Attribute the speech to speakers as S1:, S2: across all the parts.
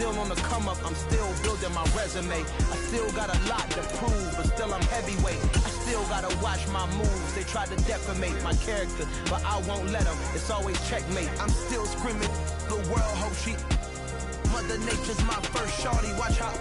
S1: still on the come up, I'm still building my resume. I still got a lot to prove, but still I'm heavyweight. I still gotta watch my moves. They try to defamate my character, but I won't let them. It's always checkmate. I'm still screaming, the world hope she... Mother Nature's my first shorty, watch how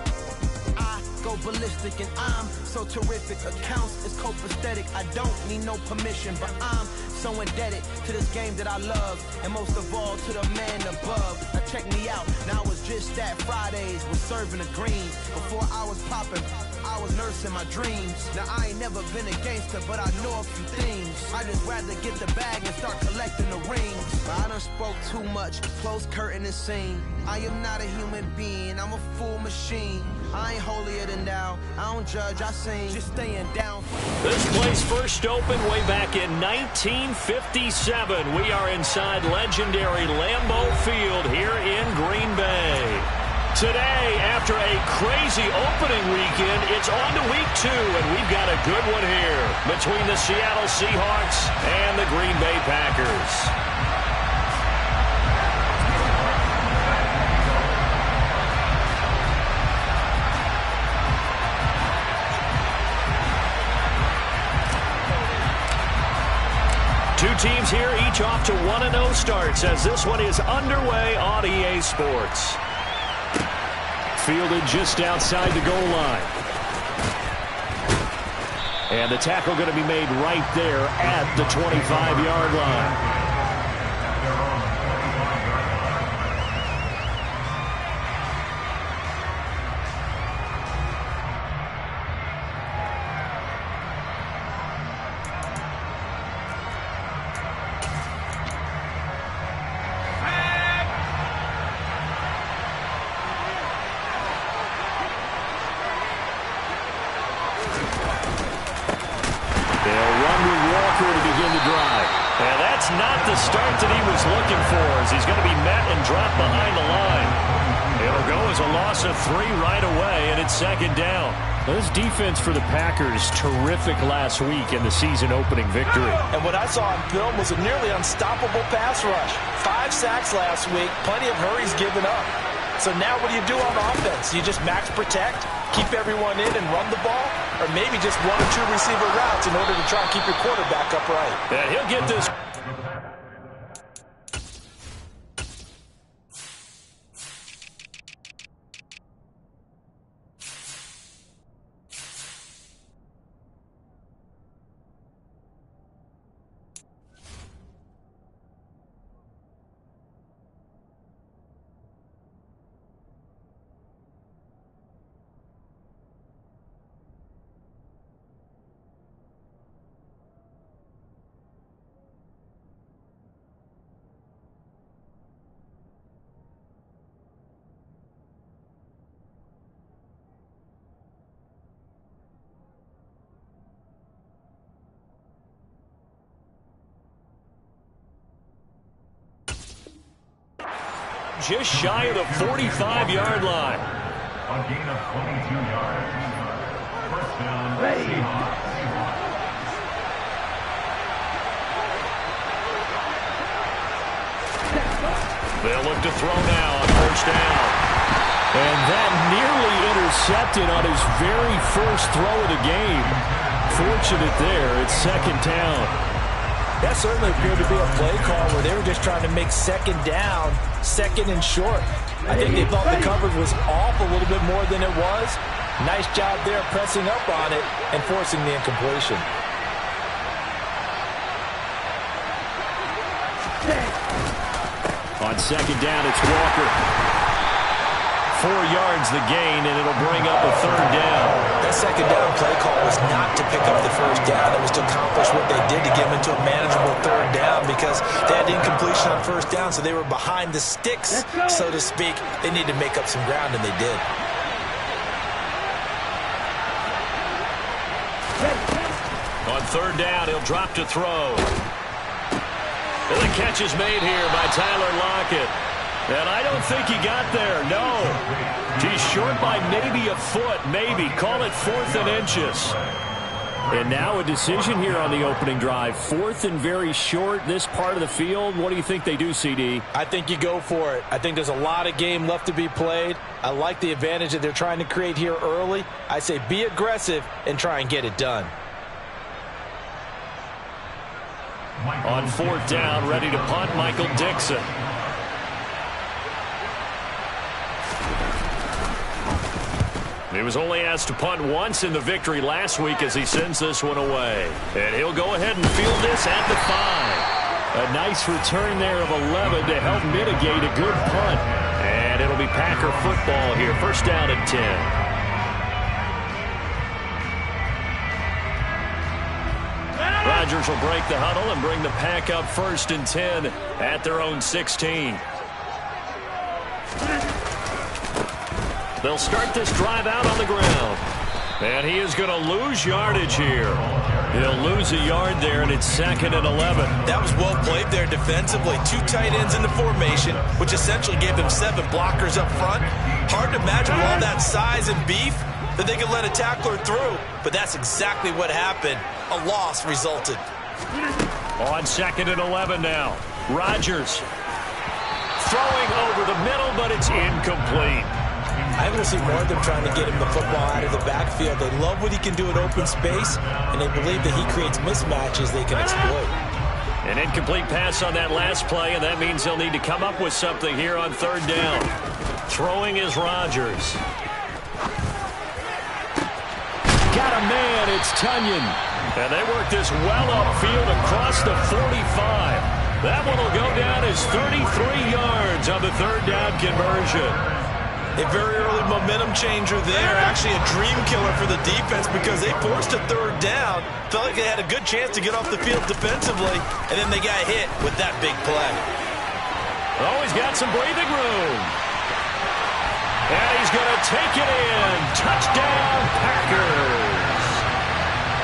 S1: I go ballistic, and I'm so terrific. Accounts is copacetic. I don't need no permission, but I'm so indebted to this game that I love, and most of all to the man above. Now check me out, now I was just at Fridays, was serving the greens. Before I was popping, I was nursing my dreams. Now I ain't never been a gangster, but I know a few things. I just rather get the bag and start collecting the rings. But I done spoke too much, close curtain and scene. I am not a human being, I'm a full machine. I ain't holier than thou, I don't judge, I sing. Just staying down.
S2: This place first opened way back in 1957. We are inside legendary Lambeau Field here in Green Bay. Today, after a crazy opening weekend, it's on to week 2, and we've got a good one here between the Seattle Seahawks and the Green Bay Packers. Two teams here, each off to 1-0 starts as this one is underway on EA Sports. Fielded just outside the goal line. And the tackle going to be made right there at the 25-yard line. Not the start that he was looking for, as he's going to be met and dropped behind the line. It'll go as a loss of 3 right away, and it's second down. This defense for the Packers, terrific last week in the season-opening victory.
S3: And what I saw on film was a nearly unstoppable pass rush. 5 sacks last week, plenty of hurries given up. So now what do you do on offense? You just max protect, keep everyone in and run the ball, or maybe just 1 or 2 receiver routes in order to try and keep your quarterback upright.
S2: And he'll get this. Just shy of the 45-yard line.
S4: A gain of 22 yards. First down, Seahawks.
S2: They'll look to throw now on first down. And that nearly intercepted on his very first throw of the game. Fortunate there, it's second down.
S3: That certainly appeared to be a play call where they were just trying to make second down, second and short. I think they thought the coverage was off a little bit more than it was. Nice job there pressing up on it and forcing the incompletion.
S2: On second down, it's Walker. 4 yards the gain, and it'll bring up a third down.
S3: That second down play call was not to pick up the first down. It was to accomplish what they did to get them into a manageable third down because they had incompletion on first down, so they were behind the sticks, so to speak. They needed to make up some ground, and they did.
S2: On third down, he'll drop to throw. And the catch is made here by Tyler Lockett. And I don't think he got there, no. He's short by maybe a foot, maybe. Call it 4th and inches. And now a decision here on the opening drive. 4th and very short, this part of the field. What do you think they do, CD?
S3: I think you go for it. I think there's a lot of game left to be played. I like the advantage that they're trying to create here early. I say be aggressive and try and get it done.
S2: On 4th down, ready to punt, Michael Dixon. He was only asked to punt once in the victory last week as he sends this one away. And he'll go ahead and field this at the 5. A nice return there of 11 to help mitigate a good punt. And it'll be Packer football here. 1st down and 10. Rodgers will break the huddle and bring the Pack up 1st and 10 at their own 16. They'll start this drive out on the ground. And he is going to lose yardage here. He'll lose a yard there, and it's 2nd and 11.
S3: That was well played there defensively. 2 tight ends in the formation, which essentially gave them 7 blockers up front. Hard to imagine with all that size and beef that they could let a tackler through. But that's exactly what happened. A loss resulted.
S2: On 2nd and 11 now. Rodgers throwing over the middle, but it's incomplete.
S3: I want to see more of them trying to get him the football out of the backfield. They love what he can do in open space, and they believe that he creates mismatches they can exploit.
S2: An incomplete pass on that last play, and that means they'll need to come up with something here on 3rd down. Throwing is Rodgers. Got a man, it's Tunyon. And they work this well upfield across the 45. That one will go down as 33 yards on the 3rd down conversion.
S3: A very early momentum changer there. Actually a dream killer for the defense because they forced a 3rd down. Felt like they had a good chance to get off the field defensively, and then they got hit with that big play.
S2: Oh, he's got some breathing room. And he's going to take it in. Touchdown, Packers.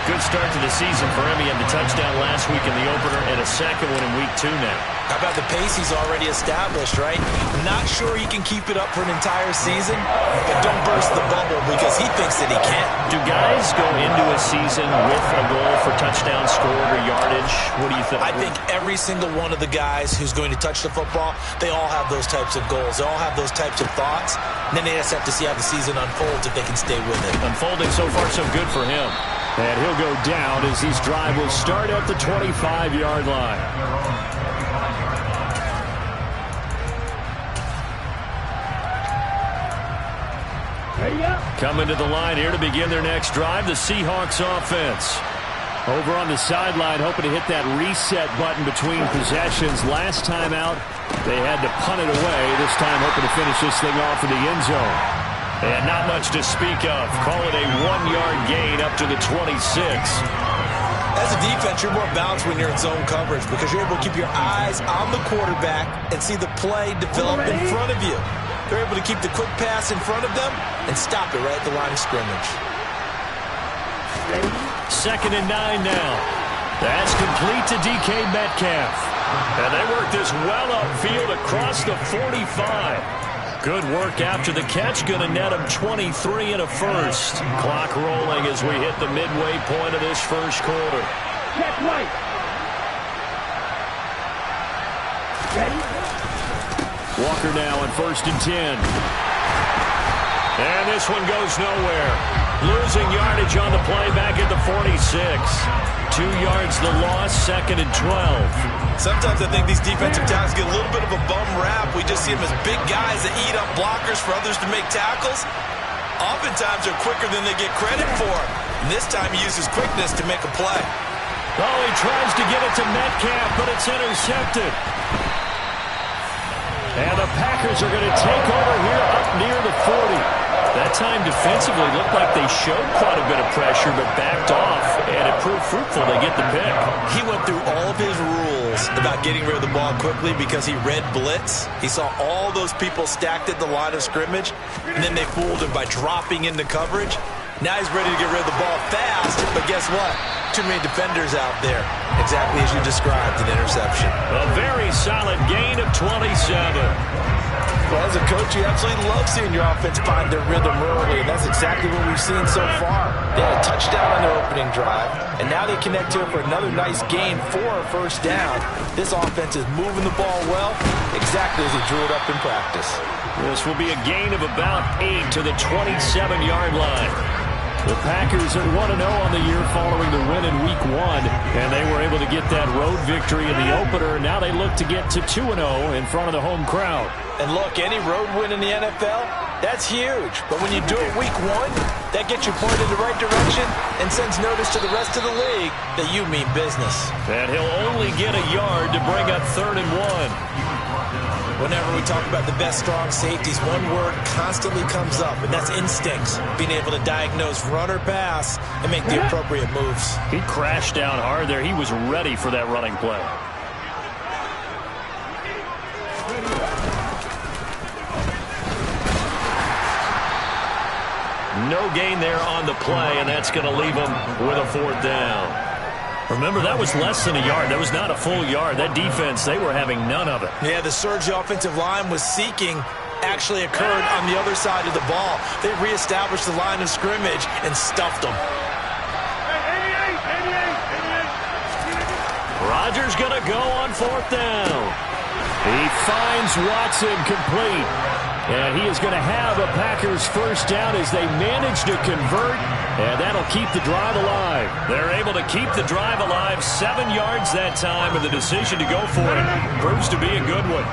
S2: Good start to the season for him. He had the touchdown last week in the opener and a second one in week 2 now.
S3: How about the pace he's already established, right? Not sure he can keep it up for an entire season, but don't burst the bubble because he thinks that he can.
S2: Do guys go into a season with a goal for touchdown scored or yardage? What do you think?
S3: I think every single one of the guys who's going to touch the football, they all have those types of goals. They all have those types of thoughts. And then they just have to see how the season unfolds if they can stay with it.
S2: Unfolding so far so good for him. And he'll go down as his drive will start at the 25-yard line. Coming to the line here to begin their next drive, the Seahawks offense. Over on the sideline, hoping to hit that reset button between possessions. Last time out, they had to punt it away. This time, hoping to finish this thing off in the end zone. And not much to speak of. Call it a 1-yard gain up to the 26.
S3: As a defense, you're more balanced when you're in zone coverage because you're able to keep your eyes on the quarterback and see the play develop in front of you. They're able to keep the quick pass in front of them and stop it right at the line of scrimmage.
S2: 2nd and 9 now. That's complete to DK Metcalf. And they work this well upfield across the 45. Good work after the catch. Going to net him 23 and a first. Clock rolling as we hit the midway point of this first quarter.
S5: Check right. Ready?
S2: Walker now on 1st and 10. And this one goes nowhere. Losing yardage on the play back at the 46. 2 yards the loss, 2nd and 12.
S3: Sometimes I think these defensive tackles get a little bit of a bum rap. We just see them as big guys that eat up blockers for others to make tackles. Oftentimes they're quicker than they get credit for. And this time he uses quickness to make a play.
S2: Oh, he tries to get it to Metcalf, but it's intercepted. And the Packers are going to take over here up near the 40. That time defensively looked like they showed quite a bit of pressure but backed off, and it proved fruitful. They get the pick.
S3: He went through all of his rules about getting rid of the ball quickly because he read blitz. He saw all those people stacked at the line of scrimmage, and then they fooled him by dropping into coverage. Now he's ready to get rid of the ball fast, but guess what? Too many defenders out there. Exactly as you described, an interception.
S2: A very solid gain of 27.
S3: Well, as a coach, you absolutely love seeing your offense find their rhythm early, and that's exactly what we've seen so far. They had a touchdown on their opening drive, and now they connect here for another nice gain for a first down. This offense is moving the ball well, exactly as he drew it up in practice.
S2: This will be a gain of about 8 to the 27-yard line. The Packers are 1-0 on the year following the win in Week 1, and they were able to get that road victory in the opener. Now they look to get to 2-0 in front of the home crowd.
S3: And look, any road win in the NFL, that's huge. But when you do it Week 1, that gets you pointed in the right direction and sends notice to the rest of the league that you mean business.
S2: And he'll only get a yard to bring up 3rd and 1.
S3: Whenever we talk about the best strong safeties, one word constantly comes up, and that's instincts. Being able to diagnose run or pass and make the appropriate moves.
S2: He crashed down hard there. He was ready for that running play. No gain there on the play, and that's going to leave him with a 4th down. Remember, that was less than a yard. That was not a full yard. That defense, they were having none of it.
S3: Yeah, the surge the offensive line was seeking actually occurred on the other side of the ball. They reestablished the line of scrimmage and stuffed them.
S2: Rodgers going to go on 4th down. He finds Watson complete. And he is going to have a Packers first down as they manage to convert, and that'll keep the drive alive. They're able to keep the drive alive, 7 yards that time, and the decision to go for it proves to be a good one.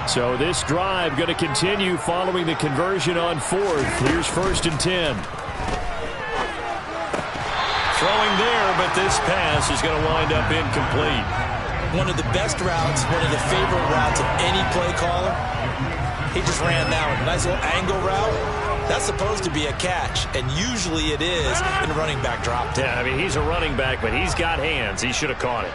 S2: So this drive going to continue following the conversion on 4th. Here's 1st and 10. Throwing there, but this pass is going to wind up incomplete.
S3: One of the best routes, one of the favorite routes of any play caller. He just ran that one. Nice little angle route. That's supposed to be a catch, and usually it is in running back drop.
S2: Yeah, I mean, he's a running back, but he's got hands. He should have caught it.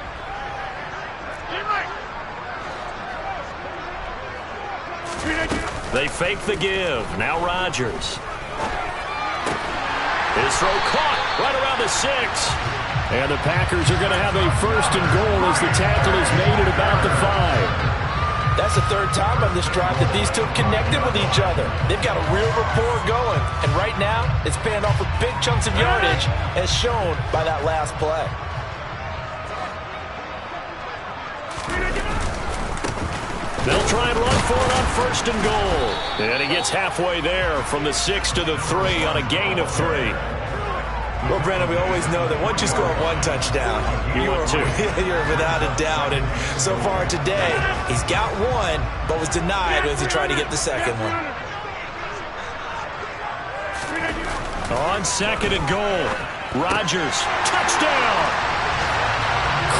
S2: They fake the give. Now Rodgers. His throw caught right around the 6. And the Packers are going to have a 1st and goal as the tackle is made at about the 5.
S3: That's the 3rd time on this drive that these two have connected with each other. They've got a real rapport going. And right now, it's paying off with big chunks of yardage, as shown by that last play.
S2: They'll try and run for it on 1st and goal. And he gets halfway there from the 6 to the 3 on a gain of 3.
S3: Well, Brandon, we always know that once you score 1 touchdown, you're without a doubt. And so far today, he's got 1, but was denied as he tried to get the 2nd one.
S2: On 2nd and goal, Rodgers, touchdown!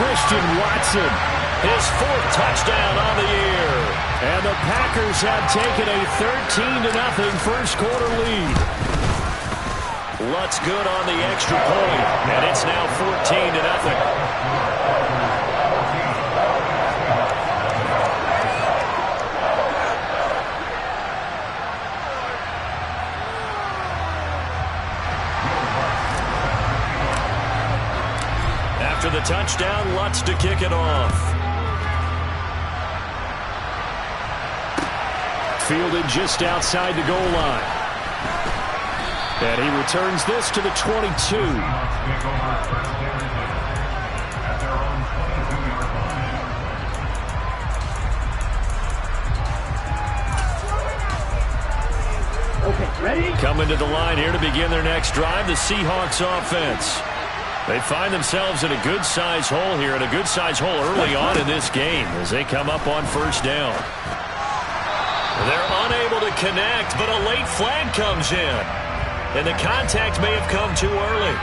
S2: Christian Watson, his 4th touchdown on the year. And the Packers have taken a 13-0 first quarter lead. Lutz good on the extra point, and it's now 14-0. After the touchdown, Lutz to kick it off. Fielded just outside the goal line. And he returns this to the 22.
S5: Okay, ready?
S2: Coming to the line here to begin their next drive, the Seahawks offense. They find themselves in a good-sized hole here, and a good-sized hole early on in this game as they come up on 1st down. They're unable to connect, but a late flag comes in. And the contact may have come too early.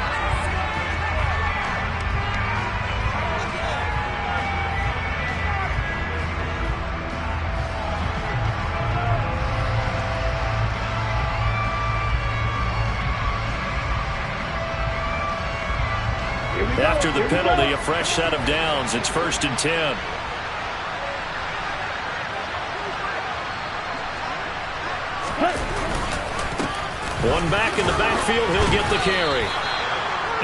S2: After the penalty, a fresh set of downs. It's 1st and 10. One back in the backfield, he'll get the carry.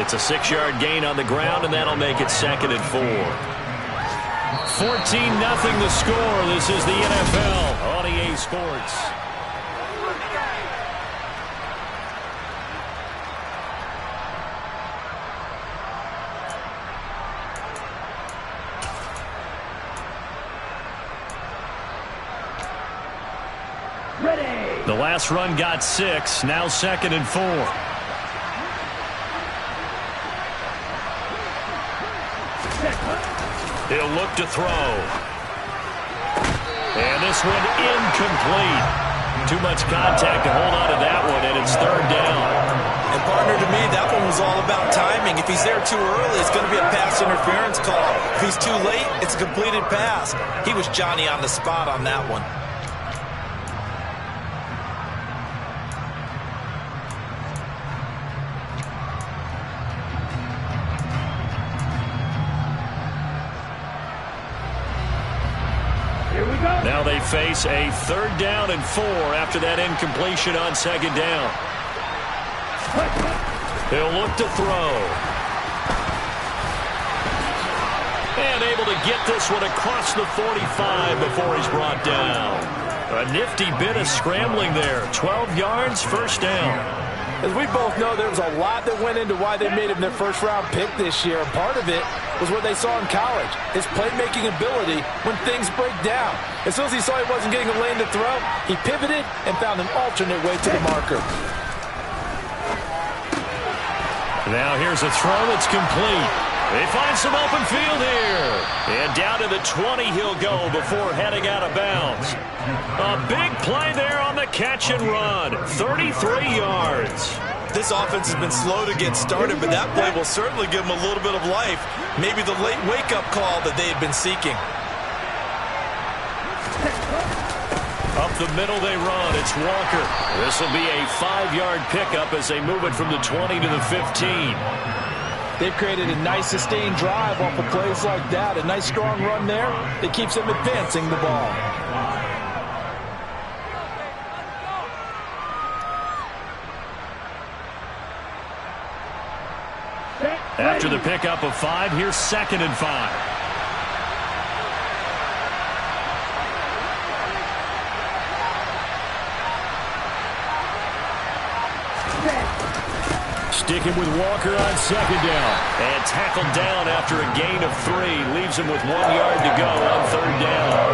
S2: It's a 6-yard gain on the ground, and that'll make it 2nd and 4. 14-0 the score. This is the NFL on EA Sports.
S5: Ready.
S2: The last run got 6, now 2nd and 4. He'll look to throw. And this one incomplete. Too much contact to hold on to that one, and it's 3rd down.
S3: And partner, to me, that one was all about timing. If he's there too early, it's going to be a pass interference call. If he's too late, it's a completed pass. He was Johnny on the spot on that one.
S2: Now they face a 3rd down and 4 after that incompletion on 2nd down. He'll look to throw. And able to get this one across the 45 before he's brought down. A nifty bit of scrambling there. 12 yards, 1st down.
S3: As we both know, there was a lot that went into why they made him their first-round pick this year. And part of it was what they saw in college, his playmaking ability when things break down. As soon as he saw he wasn't getting a lane to throw, he pivoted and found an alternate way to the marker.
S2: Now here's a throw that's complete. They find some open field here. And down to the 20 he'll go before heading out of bounds. A big play there on the catch and run. 33 yards.
S3: This offense has been slow to get started, but that play will certainly give them a little bit of life. Maybe the late wake-up call that they had been seeking.
S2: Up the middle they run. It's Walker. This will be a 5-yard pickup as they move it from the 20 to the 15.
S3: They've created a nice sustained drive off of plays like that. A nice strong run there that keeps them advancing the ball.
S2: After the pickup of 5, here's 2nd and 5. Sticking with Walker on 2nd down. And tackled down after a gain of 3. Leaves him with 1 yard to go on 3rd down.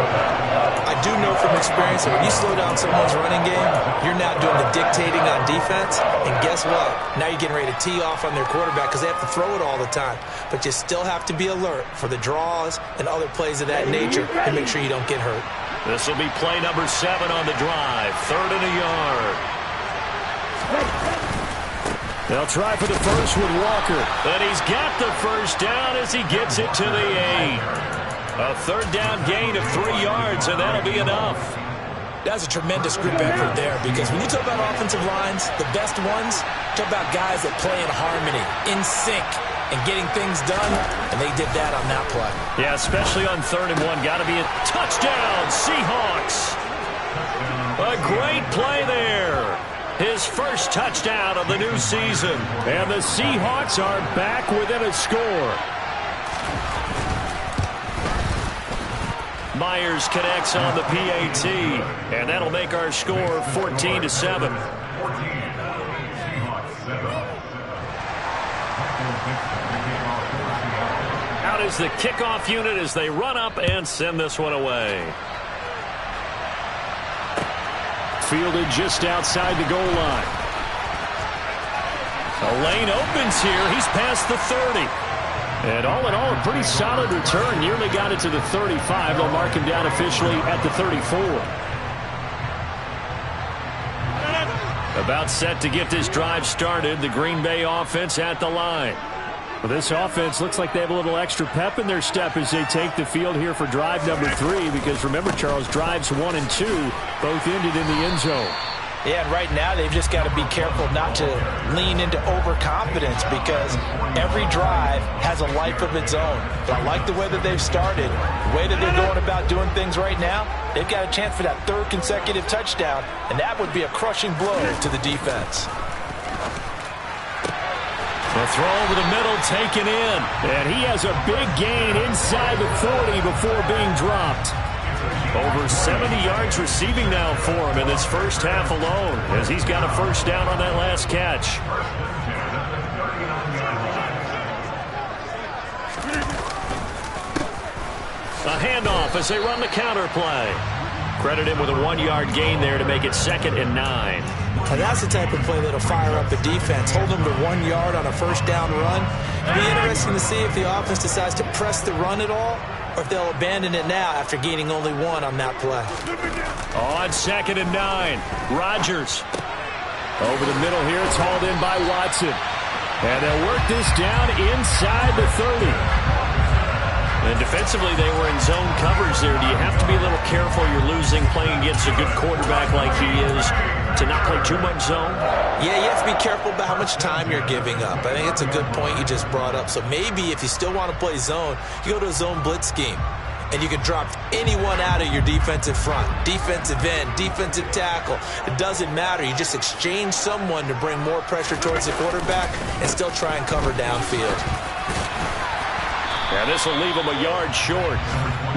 S3: I do know from experience that when you slow down someone's running game, you're now doing the dictating on defense. And guess what? Now you're getting ready to tee off on their quarterback because they have to throw it all the time. But you still have to be alert for the draws and other plays of that nature and make sure you don't get hurt.
S2: This will be play number 7 on the drive. 3rd and a yard. They'll try for the first with Walker. And he's got the first down as he gets it to the 8. A 3rd down gain of 3 yards, and that'll be enough.
S3: That's a tremendous group effort there because when you talk about offensive lines, the best ones, talk about guys that play in harmony, in sync, and getting things done, and they did that on that play.
S2: Yeah, especially on 3rd and 1. Got to be a touchdown, Seahawks. A great play there. His first touchdown of the new season. And the Seahawks are back within a score. Myers connects on the PAT. And that'll make our score 14-7. Out is the kickoff unit as they run up and send this one away. Fielded just outside the goal line. A lane opens here. He's past the 30. And all in all, a pretty solid return. Nearly got it to the 35. They'll mark him down officially at the 34. About set to get this drive started. The Green Bay offense at the line. Well, this offense looks like they have a little extra pep in their step as they take the field here for drive number 3. Because remember, Charles, drives 1 and 2 both ended in the end zone.
S3: Yeah, and right now they've just got to be careful not to lean into overconfidence because every drive has a life of its own. But I like the way that they've started, the way that they're going about doing things right now. They've got a chance for that 3rd consecutive touchdown, and that would be a crushing blow to the defense.
S2: The throw over the middle taken in, and he has a big gain inside the 40 before being dropped. Over 70 yards receiving now for him in this first half alone, as he's got a first down on that last catch. A handoff as they run the counter play. Credit him with a 1-yard gain there to make it 2nd and 9.
S3: And that's the type of play that'll fire up a defense. Hold them to 1 yard on a first down run. It'll be interesting to see if the offense decides to press the run at all, or if they'll abandon it now after gaining only 1 on that play.
S2: On 2nd and 9, Rodgers. Over the middle here, it's hauled in by Watson. And they'll work this down inside the 30. And defensively, they were in zone coverage there. Do you have to be a little careful? You're losing playing against a good quarterback like he is to not play too much zone?
S3: Yeah, you have to be careful about how much time you're giving up. I think it's a good point you just brought up. So maybe if you still want to play zone, you go to a zone blitz scheme. And you can drop anyone out of your defensive front, defensive end, defensive tackle. It doesn't matter. You just exchange someone to bring more pressure towards the quarterback and still try and cover downfield.
S2: And this will leave him a yard short.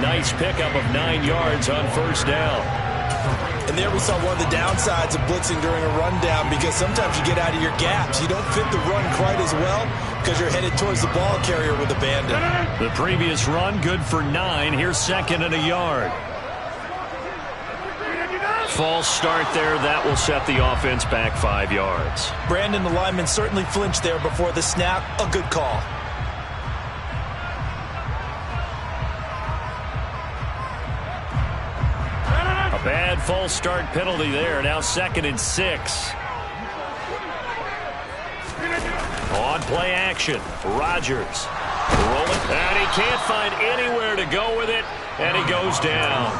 S2: Nice pickup of 9 yards on first down.
S3: And there we saw one of the downsides of blitzing during a rundown, because sometimes you get out of your gaps. You don't fit the run quite as well because you're headed towards the ball carrier with abandon.
S2: The previous run, good for 9. Here's 2nd and a yard. False start there. That will set the offense back 5 yards.
S3: Brandon, the lineman, certainly flinched there before the snap. A good call.
S2: Bad false start penalty there. Now 2nd and 6. On play action, Rodgers rolling, and he can't find anywhere to go with it, and he goes down.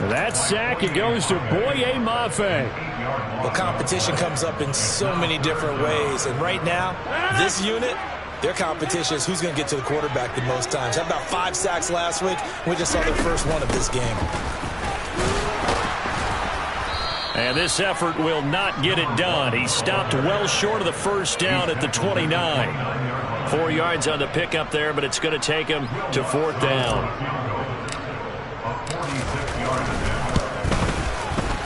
S2: That sack, it goes to Boye Mafe.
S3: Well, competition comes up in so many different ways, and right now, this unit, their competition is who's going to get to the quarterback the most times. How about 5 sacks last week? We just saw their first one of this game.
S2: And this effort will not get it done. He stopped well short of the first down at the 29. 4 yards on the pickup there, but it's going to take him to 4th down.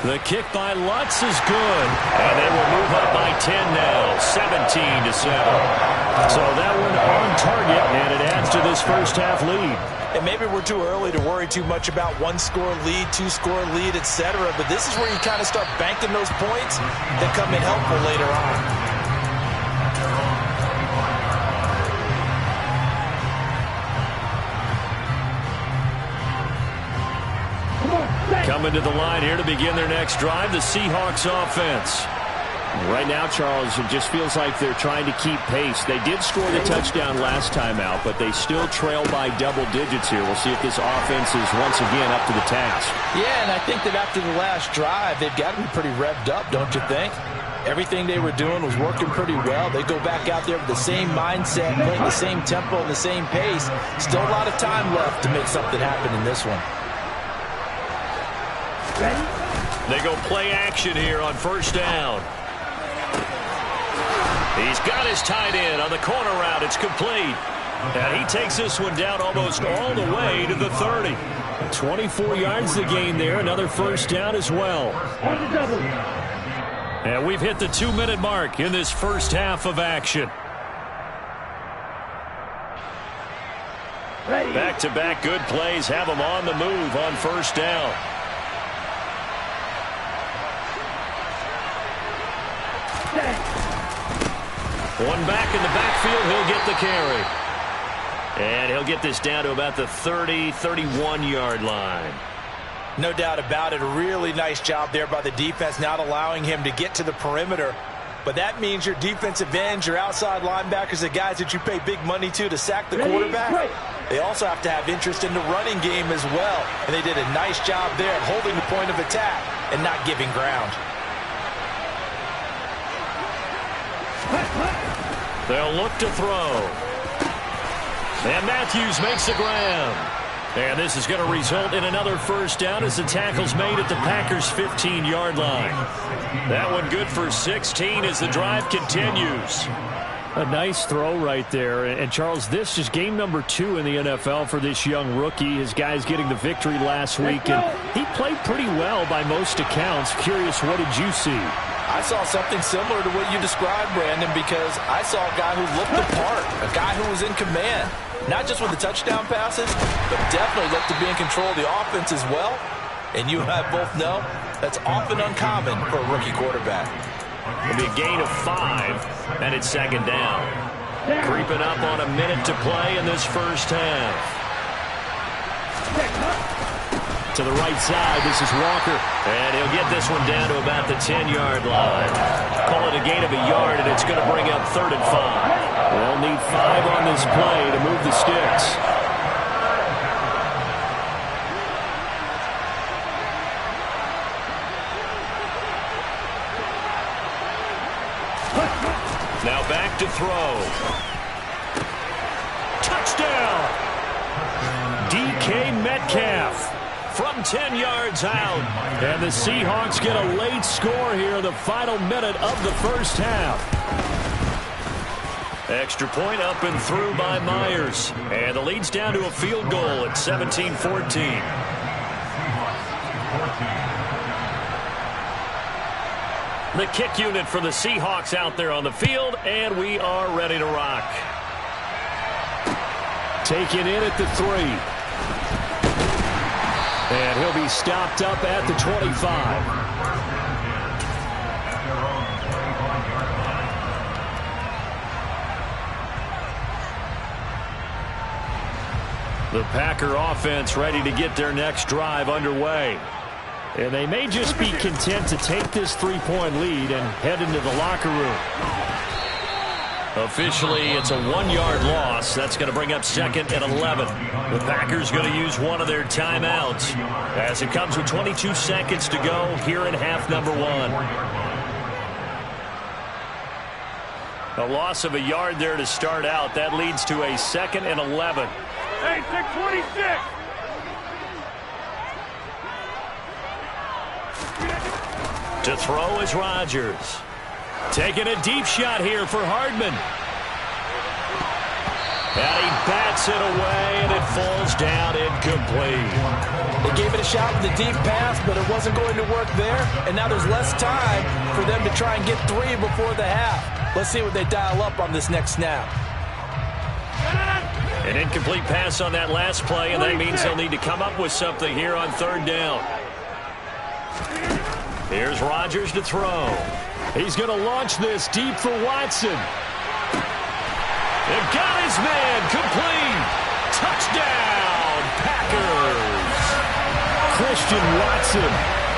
S2: The kick by Lutz is good. And they will move up by 10 now, 17-7. So that one on target, and it adds to this first half lead.
S3: And maybe we're too early to worry too much about 1-score lead, 2-score lead, etc. But this is where you kind of start banking those points that come in helpful later on.
S2: Coming to the line here to begin their next drive, the Seahawks offense. Right now, Charles, it just feels like they're trying to keep pace. They did score the touchdown last time out, but they still trail by double digits here. We'll see if this offense is once again up to the task.
S3: Yeah, and I think that after the last drive, they've got to be pretty revved up, don't you think? Everything they were doing was working pretty well. They go back out there with the same mindset, playing the same tempo and the same pace. Still a lot of time left to make something happen in this one.
S2: They go play action here on first down. He's got his tight end on the corner route. It's complete. And he takes this one down almost all the way to the 30. 24 yards to gain there. Another first down as well. And we've hit the 2-minute mark in this first half of action. Back-to-back good plays have them on the move on first down. One back in the backfield, he'll get the carry. And he'll get this down to about the 30, 31-yard line.
S3: No doubt about it. A really nice job there by the defense, not allowing him to get to the perimeter. But that means your defensive ends, your outside linebackers, the guys that you pay big money to sack the quarterback, they also have to have interest in the running game as well. And they did a nice job there at holding the point of attack and not giving ground.
S2: They'll look to throw. And Matthews makes the grab. And this is going to result in another first down as the tackle's made at the Packers' 15-yard line. That one good for 16 as the drive continues. A nice throw right there. And Charles, this is game number 2 in the NFL for this young rookie. His guys getting the victory last week, and he played pretty well by most accounts. Curious, what did you see?
S3: I saw something similar to what you described, Brandon, because I saw a guy who looked the part, a guy who was in command, not just with the touchdown passes, but definitely looked to be in control of the offense as well. And you and I both know that's often uncommon for a rookie quarterback.
S2: It'll be a gain of 5, and it's second down. Creeping up on a minute to play in this first half. To the right side, this is Walker. And he'll get this one down to about the 10-yard line. Call it a gain of a yard, and it's going to bring up 3rd and 5. They'll need 5 on this play to move the sticks. Now back to throw. Touchdown! DK Metcalf from 10 yards out. And the Seahawks get a late score here in the final minute of the first half. Extra point up and through by Myers. And the lead's down to a field goal at 17-14. The kick unit for the Seahawks out there on the field, and we are ready to rock. Taken in at the 3. And he'll be stopped up at the 25. The Packer offense ready to get their next drive underway. And they may just be content to take this 3-point lead and head into the locker room. Officially, it's a 1-yard loss. That's going to bring up 2nd and 11. The Packers going to use one of their timeouts as it comes with 22 seconds to go here in half number 1. A loss of a yard there to start out. That leads to a 2nd and 11.
S5: Hey, 626!
S2: To throw is Rodgers. Taking a deep shot here for Hardman. And he bats it away, and it falls down incomplete.
S3: They gave it a shot with the deep pass, but it wasn't going to work there. And now there's less time for them to try and get 3 before the half. Let's see what they dial up on this next snap.
S2: An incomplete pass on that last play, and that means they'll need to come up with something here on 3rd down. Here's Rodgers to throw. He's going to launch this deep for Watson. They've got his man complete. Touchdown, Packers. Christian Watson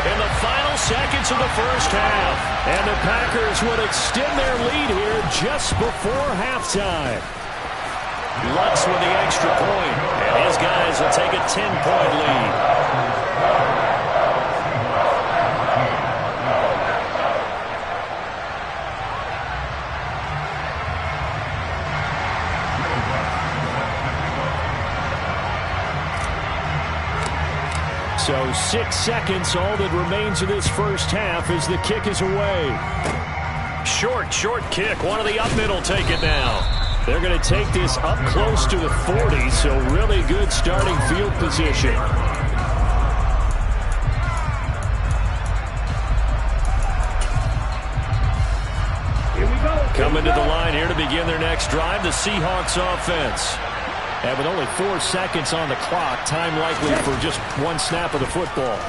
S2: in the final seconds of the first half. And the Packers would extend their lead here just before halftime. Lutz with the extra point, and his guys will take a 10-point lead. So 6 seconds, all that remains of this first half as the kick is away. Short kick. One of the up middle take it now. They're going to take this up close to the 40, so really good starting field position.
S5: Here we go.
S2: Coming to the line here to begin their next drive, the Seahawks offense. And with only 4 seconds on the clock, time likely for just 1 snap of the football.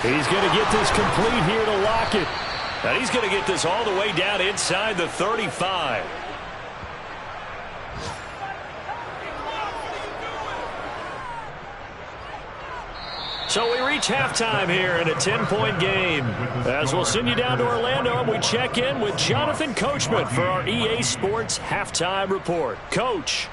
S2: He's going to get this complete here to lock it. And he's going to get this all the way down inside the 35. So we reach halftime here in a 10-point game. As we'll send you down to Orlando, and we check in with Jonathan Coachman for our EA Sports Halftime Report. Coach.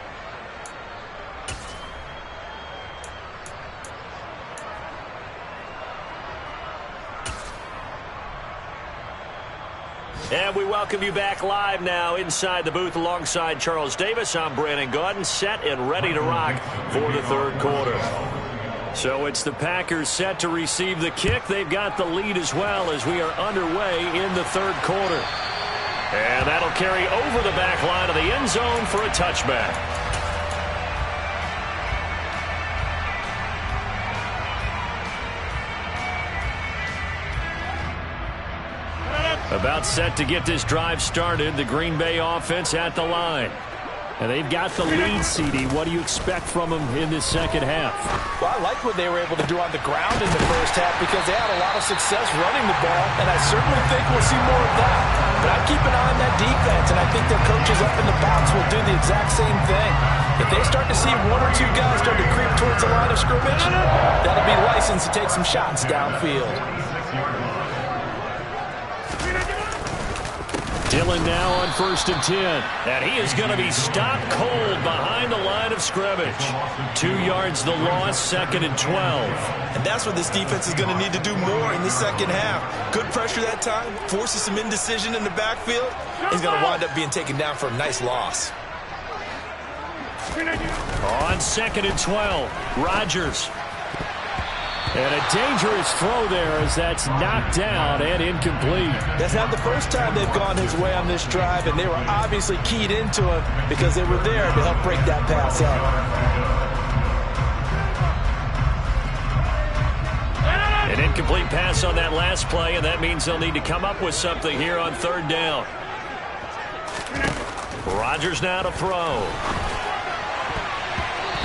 S2: And we welcome you back live now inside the booth alongside Charles Davis. I'm Brandon Gaudin, set and ready to rock for the 3rd quarter. So it's the Packers set to receive the kick. They've got the lead as well as we are underway in the 3rd quarter. And that'll carry over the back line of the end zone for a touchback. About set to get this drive started. The Green Bay offense at the line. And they've got the lead, CD. What do you expect from them in this second half?
S3: Well, I like what they were able to do on the ground in the first half because they had a lot of success running the ball, and I certainly think we'll see more of that. But I keep an eye on that defense, and I think their coaches up in the box will do the exact same thing. If they start to see one or two guys start to creep towards the line of scrimmage, that'll be licensed to take some shots downfield.
S2: Dillon now on 1st and 10. And he is going to be stopped cold behind the line of scrimmage. 2 yards the loss, 2nd and 12.
S6: And that's what this defense is going to need to do more in the second half. Good pressure that time, forces some indecision in the backfield. He's going to wind up being taken down for a nice loss.
S2: On 2nd and 12, Rodgers. And a dangerous throw there as that's knocked down and incomplete.
S3: That's not the first time they've gone his way on this drive, and they were obviously keyed into him because they were there to help break that pass up.
S2: An incomplete pass on that last play, and that means they'll need to come up with something here on 3rd down. Rodgers now to throw.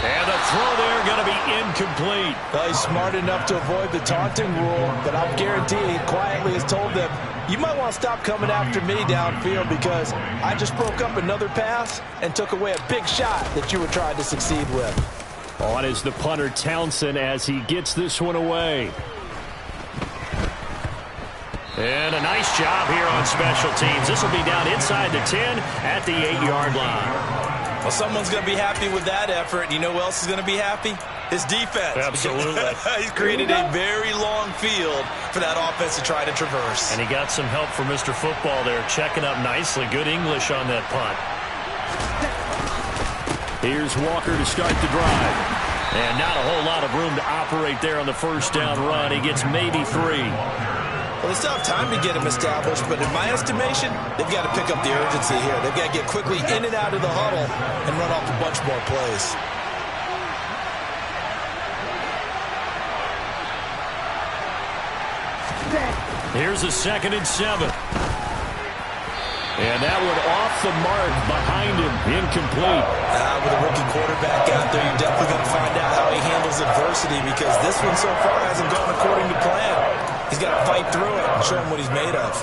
S2: And the throw there going to be incomplete.
S3: Well, he's smart enough to avoid the taunting rule, but I'll guarantee he quietly has told them, you might want to stop coming after me downfield because I just broke up another pass and took away a big shot that you were trying to succeed with.
S2: On is the punter Townsend as he gets this one away. And a nice job here on special teams. This will be down inside the 10 at the 8-yard line.
S6: Well, someone's going to be happy with that effort. You know who else is going to be happy? His defense.
S2: Absolutely.
S6: He's created a very long field for that offense to try to traverse.
S2: And he got some help from Mr. Football there, checking up nicely. Good English on that punt. Here's Walker to start the drive. And not a whole lot of room to operate there on the 1st down run. He gets maybe 3.
S6: Well, they still have time to get him established, but in my estimation, they've got to pick up the urgency here. They've got to get quickly in and out of the huddle and run off a bunch more plays.
S2: Here's a 2nd and 7. And that one off the mark behind him, incomplete.
S6: With a rookie quarterback out there, you're definitely going to find out how he handles adversity because this one so far hasn't gone according to plan. He's got to fight through it and show him what he's made of.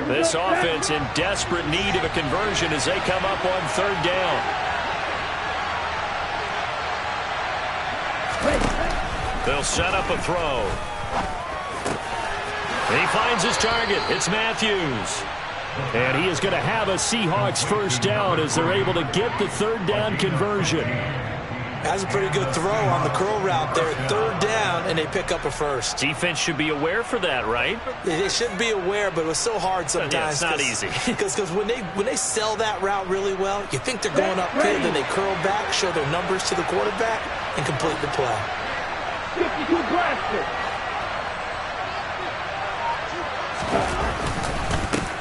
S2: This offense in desperate need of a conversion as they come up on 3rd down. They'll set up a throw. He finds his target. It's Matthews. And he is going to have a Seahawks 1st down as they're able to get the 3rd down conversion.
S3: That's a pretty good throw on the curl route there. 3rd down, and they pick up a 1st.
S2: Defense should be aware for that, right?
S3: They should be aware, but it was so hard sometimes.
S2: Yeah, it's not easy.
S3: Because when they sell that route really well, you think they're going upfield, then they curl back, show their numbers to the quarterback, and complete the play.
S5: 52 blasted.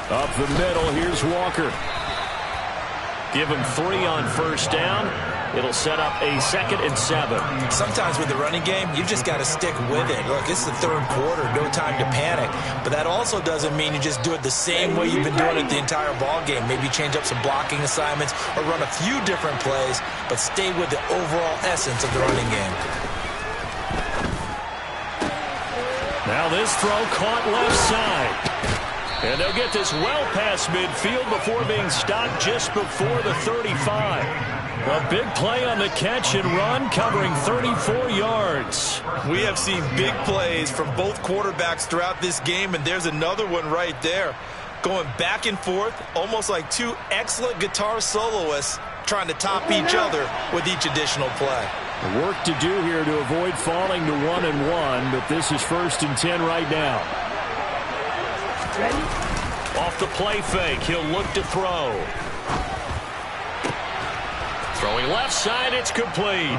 S2: Up the middle, here's Walker. Give him 3 on 1st down. It'll set up a 2nd and 7.
S6: Sometimes with the running game, you've just got to stick with it. Look, it's the 3rd quarter, no time to panic. But that also doesn't mean you just do it the same way you've been doing it the entire ball game. Maybe change up some blocking assignments or run a few different plays, but stay with the overall essence of the running game.
S2: Now this throw caught left side. And they'll get this well past midfield before being stopped just before the 35. A big play on the catch and run, covering 34 yards.
S6: We have seen big plays from both quarterbacks throughout this game, and there's another one right there. Going back and forth, almost like 2 excellent guitar soloists trying to top each other with each additional play.
S2: Work to do here to avoid falling to 1-1, but this is 1st and 10 right now. Off the play fake, he'll look to throw. Throwing left side, it's complete.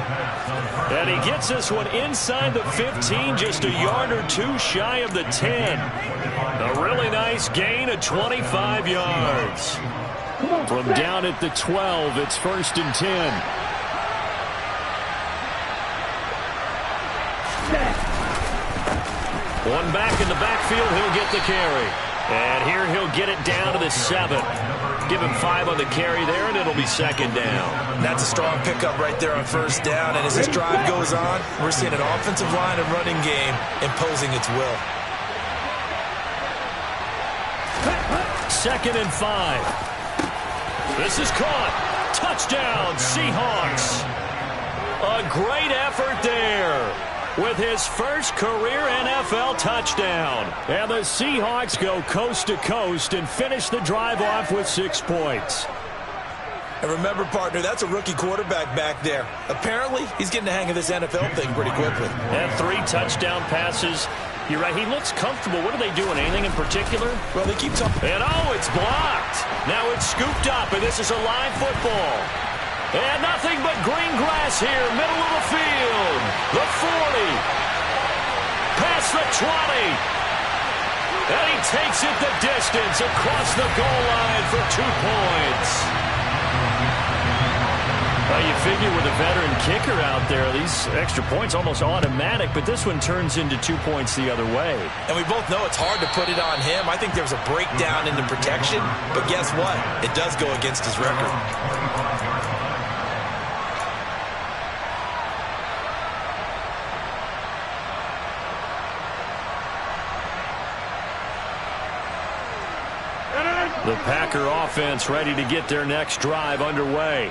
S2: And he gets this one inside the 15, just a yard or 2 shy of the 10. A really nice nice gain of 25 yards. From down at the 12, it's 1st and 10. One back in the backfield, he'll get the carry. And here he'll get it down to the 7. Give him 5 on the carry there, and it'll be 2nd down.
S6: That's a strong pickup right there on 1st down. And as this drive goes on, we're seeing an offensive line and running game imposing its will.
S2: 2nd and 5. This is caught. Touchdown, Seahawks. A great effort there with his first career NFL touchdown. And the Seahawks go coast to coast and finish the drive off with 6 points.
S6: And remember, partner, that's a rookie quarterback back there. Apparently, he's getting the hang of this NFL thing pretty quickly.
S2: And 3 touchdown passes. You're right, he looks comfortable. What are they doing? Anything in particular?
S6: Well, they keep talking.
S2: And it's blocked. Now it's scooped up, and this is a live football. And nothing but green grass here, middle of the field. The 40. Past the 20. And he takes it the distance across the goal line for 2 points. Well, you figure with a veteran kicker out there, these extra points almost automatic, but this one turns into 2 points the other way.
S6: And we both know it's hard to put it on him. I think there's a breakdown in the protection, but guess what? It does go against his record.
S2: The Packer offense ready to get their next drive underway.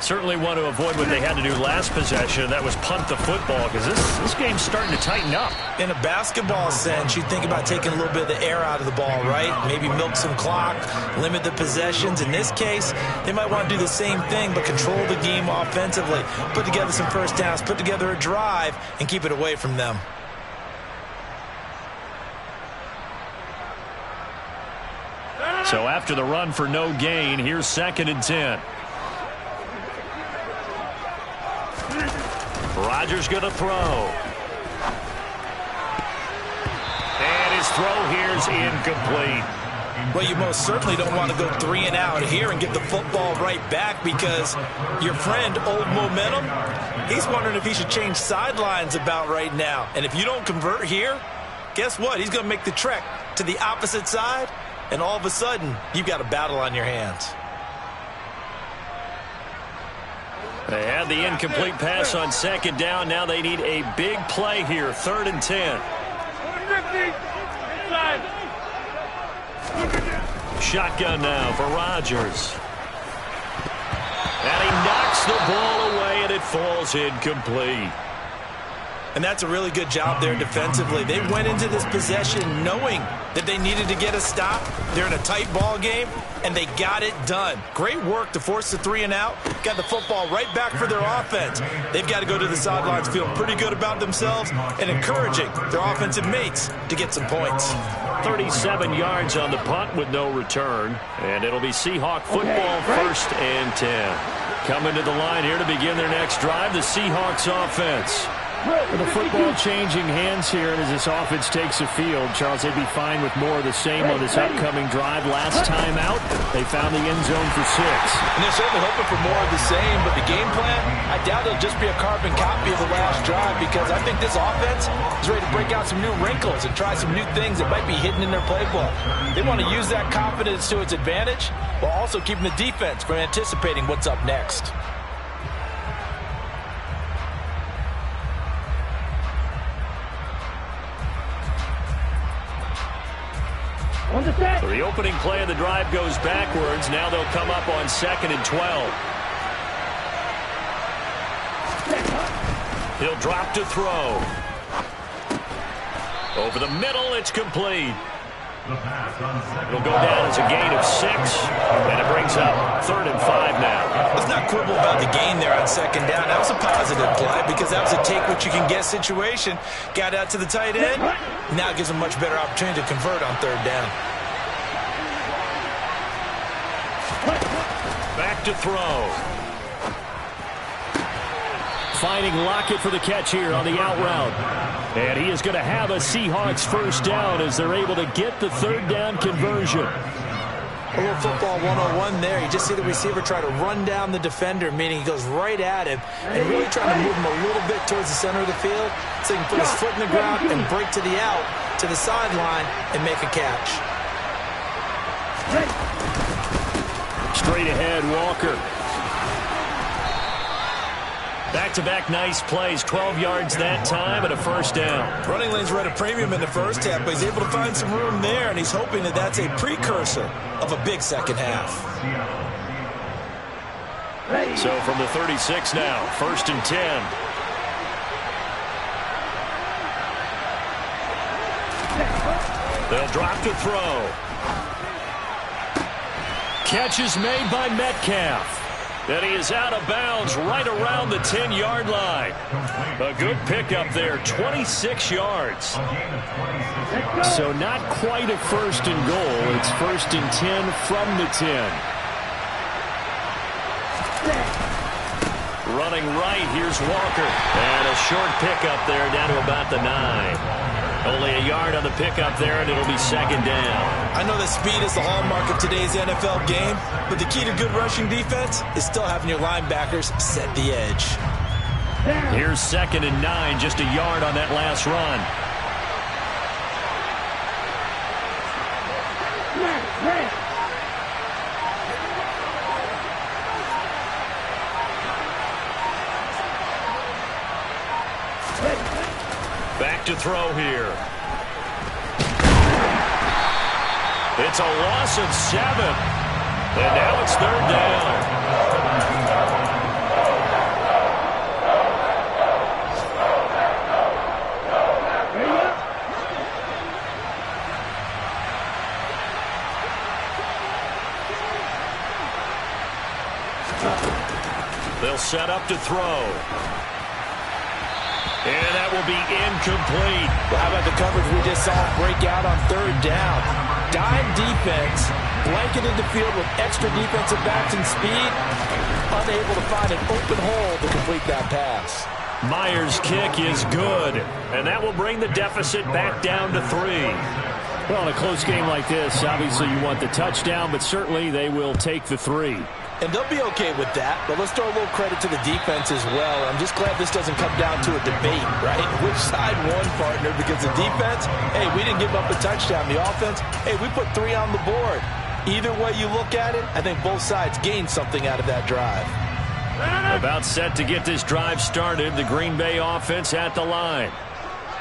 S2: Certainly want to avoid what they had to do last possession. That was punt the football, because this game's starting to tighten up.
S6: In a basketball sense, you think about taking a little bit of the air out of the ball, right? Maybe milk some clock, limit the possessions. In this case, they might want to do the same thing, but control the game offensively. Put together some first downs, put together a drive, and keep it away from them.
S2: So after the run for no gain, here's 2nd and 10. Rodgers going to throw. And his throw here's incomplete.
S6: Well, you most certainly don't want to go 3 and out here and get the football right back, because your friend, Old Momentum, he's wondering if he should change sidelines about right now. And if you don't convert here, guess what? He's going to make the trek to the opposite side, and all of a sudden, you've got a battle on your hands.
S2: They had the incomplete pass on 2nd down. Now they need a big play here. 3rd and 10. Shotgun now for Rodgers. And he knocks the ball away, and it falls incomplete.
S6: And that's a really good job there defensively. They went into this possession knowing that they needed to get a stop. They're in a tight ball game, and they got it done. Great work to force the 3 and out. Got the football right back for their offense. They've got to go to the sidelines feeling pretty good about themselves and encouraging their offensive mates to get some points.
S2: 37 yards on the punt with no return. And it'll be Seahawk football, 1st and 10. Coming to the line here to begin their next drive, the Seahawks offense. With the football changing hands here, and as this offense takes the field, Charles, they'd be fine with more of the same on this upcoming drive. Last time out, they found the end zone for 6.
S3: And they're certainly hoping for more of the same, but the game plan, I doubt it'll just be a carbon copy of the last drive, because I think this offense is ready to break out some new wrinkles and try some new things that might be hidden in their playbook. They want to use that confidence to its advantage, while also keeping the defense from anticipating what's up next.
S2: So the opening play of the drive goes backwards. Now they'll come up on 2nd and 12. He'll drop to throw. Over the middle, it's complete. It'll go down as a gain of 6, and it brings up 3rd and 5 now.
S6: Let's not quibble about the gain there on 2nd down. That was a positive play, because that was a take-what-you-can-get situation. Got out to the tight end. Now it gives them a much better opportunity to convert on 3rd down.
S2: Back to throw. Finding Lockett for the catch here on the out route. And he is going to have a Seahawks first down as they're able to get the third down conversion.
S6: A little football 101 there. You just see the receiver try to run down the defender, meaning he goes right at him and really trying to move him a little bit towards the center of the field so he can put his foot in the ground and break to the out, to the sideline, and make a catch.
S2: Straight ahead, Walker. Back-to-back nice plays, 12 yards that time and a first down.
S6: Running lanes were at a premium in the first half, but he's able to find some room there, and he's hoping that that's a precursor of a big second half.
S2: So from the 36 now, 1st and 10. They'll drop to throw. Catch is made by Metcalf. And he is out of bounds right around the 10-yard line. A good pickup there, 26 yards. So not quite a 1st and goal. It's 1st and 10 from the 10. Running right, here's Walker. And a short pickup there down to about the 9. Only a yard on the pickup there, and it'll be 2nd down.
S6: I know that speed is the hallmark of today's NFL game, but the key to good rushing defense is still having your linebackers set the edge.
S2: Here's 2nd and 9, just a yard on that last run. Back to throw here. It's a loss of 7. And now it's 3rd down. They'll set up to throw. And that will be incomplete.
S6: Well, how about the coverage we just saw break out on 3rd down? Dime defense, blanketed the field with extra defensive backs and speed, unable to find an open hole to complete that pass.
S2: Myers' kick is good, and that will bring the deficit back down to 3. Well, in a close game like this, obviously you want the touchdown, but certainly they will take the 3.
S6: And they'll be okay with that, but let's throw a little credit to the defense as well. I'm just glad this doesn't come down to a debate, right? Which side won, partner? Because the defense, hey, we didn't give up a touchdown. The offense, hey, we put 3 on the board. Either way you look at it, I think both sides gained something out of that drive.
S2: About set to get this drive started, the Green Bay offense at the line.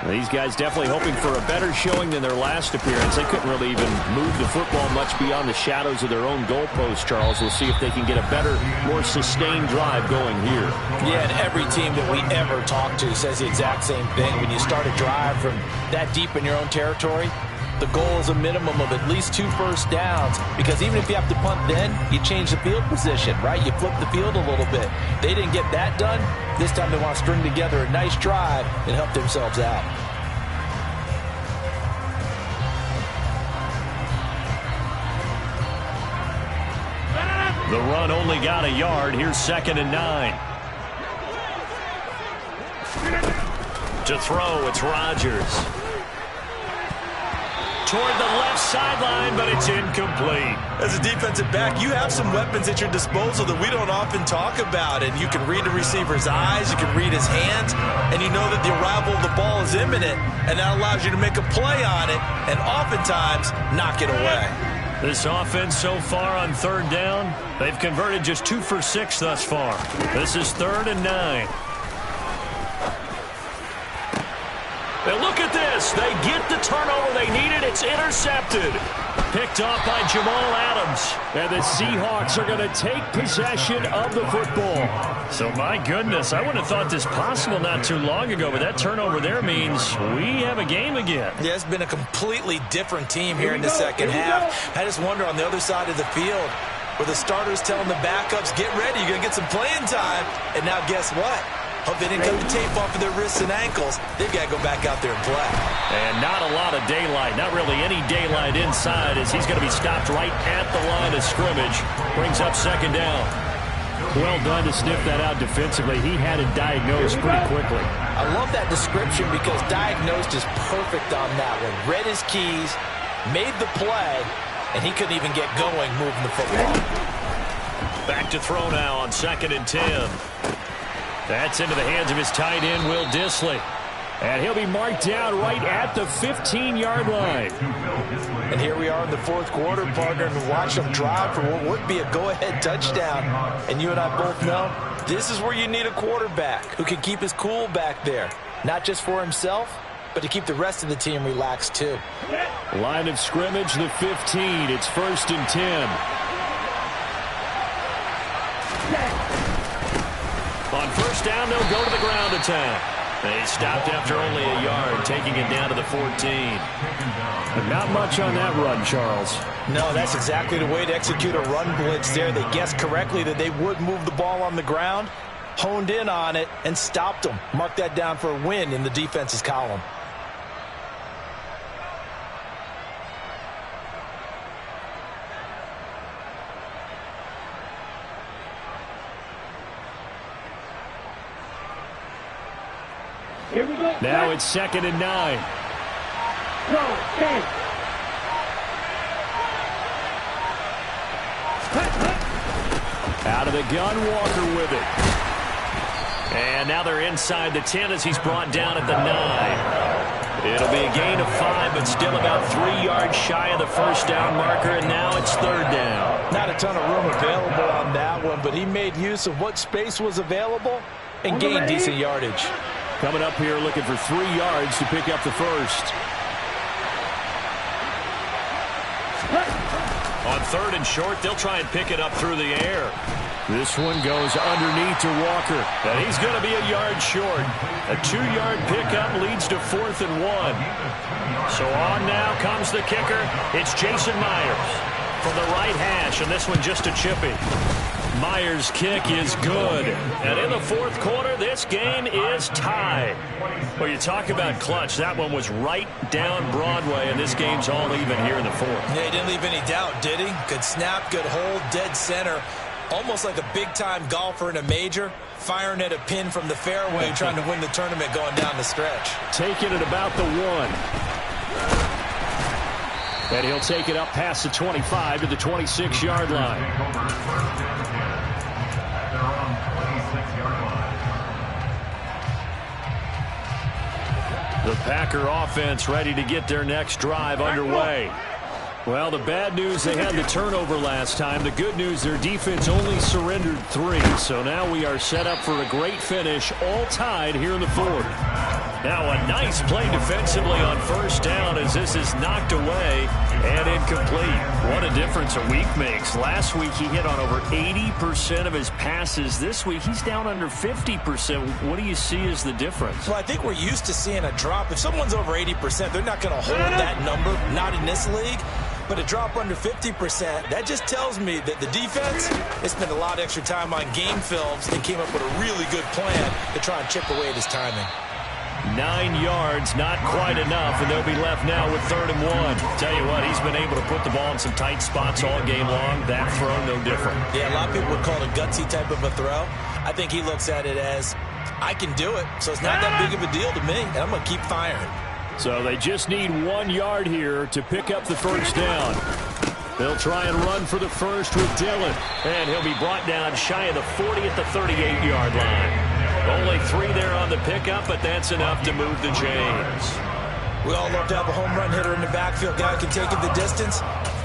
S2: These guys definitely hoping for a better showing than their last appearance. They couldn't really even move the football much beyond the shadows of their own goalpost, Charles. We'll see if they can get a better, more sustained drive going here.
S6: Yeah, and every team that we ever talk to says the exact same thing. When you start a drive from that deep in your own territory, the goal is a minimum of at least 2 first downs, because even if you have to punt then, you change the field position, right? You flip the field a little bit. They didn't get that done. This time they want to string together a nice drive and help themselves out.
S2: The run only got a yard. Here's 2nd and 9. To throw, it's Rodgers. Toward the left sideline, but it's incomplete.
S6: As a defensive back, you have some weapons at your disposal that we don't often talk about. And you can read the receiver's eyes, you can read his hands, and you know that the arrival of the ball is imminent. And that allows you to make a play on it and oftentimes knock it away.
S2: This offense so far on 3rd down, they've converted just 2 for 6 thus far. This is 3rd and 9. And look at this. They get the turnover they needed. It's intercepted. Picked off by Jamal Adams. And the Seahawks are going to take possession of the football. So, my goodness, I wouldn't have thought this possible not too long ago, but that turnover there means we have a game again.
S6: Yeah, it's been a completely different team here in the second half. I just wonder on the other side of the field, where the starters telling the backups, get ready, you're going to get some playing time. And now guess what? Hope they didn't cut the tape off of their wrists and ankles. They've got to go back out there and play.
S2: And not a lot of daylight. Not really any daylight inside, as he's going to be stopped right at the line of scrimmage. Brings up 2nd down. Well done to sniff that out defensively. He had it diagnosed pretty quickly.
S3: I love that description because diagnosed is perfect on that one. Read his keys, made the play, and he couldn't even get going moving the football.
S2: Back to throw now on 2nd and 10. That's into the hands of his tight end, Will Dissly. And he'll be marked down right at the 15-yard line.
S3: And here we are in the 4th quarter, partner, and watch them drive for what would be a go-ahead touchdown. And you and I both know this is where you need a quarterback who can keep his cool back there. Not just for himself, but to keep the rest of the team relaxed too.
S2: Line of scrimmage, the 15. It's 1st and 10. On 1st down, they'll go to the ground attack. They stopped after only a yard, taking it down to the 14. But not much on that run, Charles.
S3: No, that's exactly the way to execute a run blitz there. They guessed correctly that they would move the ball on the ground, honed in on it, and stopped them. Mark that down for a win in the defense's column.
S5: Here we go.
S2: Now it's 2nd and 9.
S5: Go, 10.
S2: Out of the gun, Walker with it. And now they're inside the 10 as he's brought down at the 9. It'll be a gain of 5, but still about 3 yards shy of the 1st down marker, and now it's 3rd down.
S3: Not a ton of room available on that one, but he made use of what space was available and gained decent yardage.
S2: Coming up here looking for 3 yards to pick up the 1st. On 3rd and short, they'll try and pick it up through the air. This one goes underneath to Walker, and he's going to be a yard short. A 2-yard pickup leads to 4th and 1. So on now comes the kicker. It's Jason Myers from the right hash, and this one just a chippy. Myers' kick is good. And in the 4th quarter, this game is tied. Well, you talk about clutch. That one was right down Broadway, and this game's all even here in the 4th.
S3: Yeah, he didn't leave any doubt, did he? Good snap, good hold, dead center. Almost like a big-time golfer in a major, firing at a pin from the fairway, trying to win the tournament going down the stretch.
S2: Taking it about the 1. And he'll take it up past the 25 to the 26-yard line. The Packer offense ready to get their next drive underway. Well, the bad news, they had the turnover last time. The good news, their defense only surrendered 3. So now we are set up for a great finish, all tied here in the 4th. Now a nice play defensively on 1st down as this is knocked away and incomplete. What a difference a week makes. Last week he hit on over 80% of his passes. This week he's down under 50%. What do you see as the difference?
S3: Well, I think we're used to seeing a drop. If someone's over 80%, they're not going to hold that number, not in this league. But a drop under 50%, that just tells me that the defense has spent a lot of extra time on game films and came up with a really good plan to try and chip away at his timing.
S2: 9 yards, not quite enough, and they'll be left now with 3rd and 1. Tell you what, he's been able to put the ball in some tight spots all game long. That throw, no different.
S3: Yeah, a lot of people would call it a gutsy type of a throw. I think he looks at it as, I can do it, so it's not that big of a deal to me, and I'm going to keep firing. So
S2: they just need 1 yard here to pick up the 1st down. They'll try and run for the 1st with Dillon, and he'll be brought down shy of the 40 at the 38-yard line. Only 3 there on the pickup, but that's enough to move the chains.
S3: We all love to have a home run hitter in the backfield. Guy can take it the distance.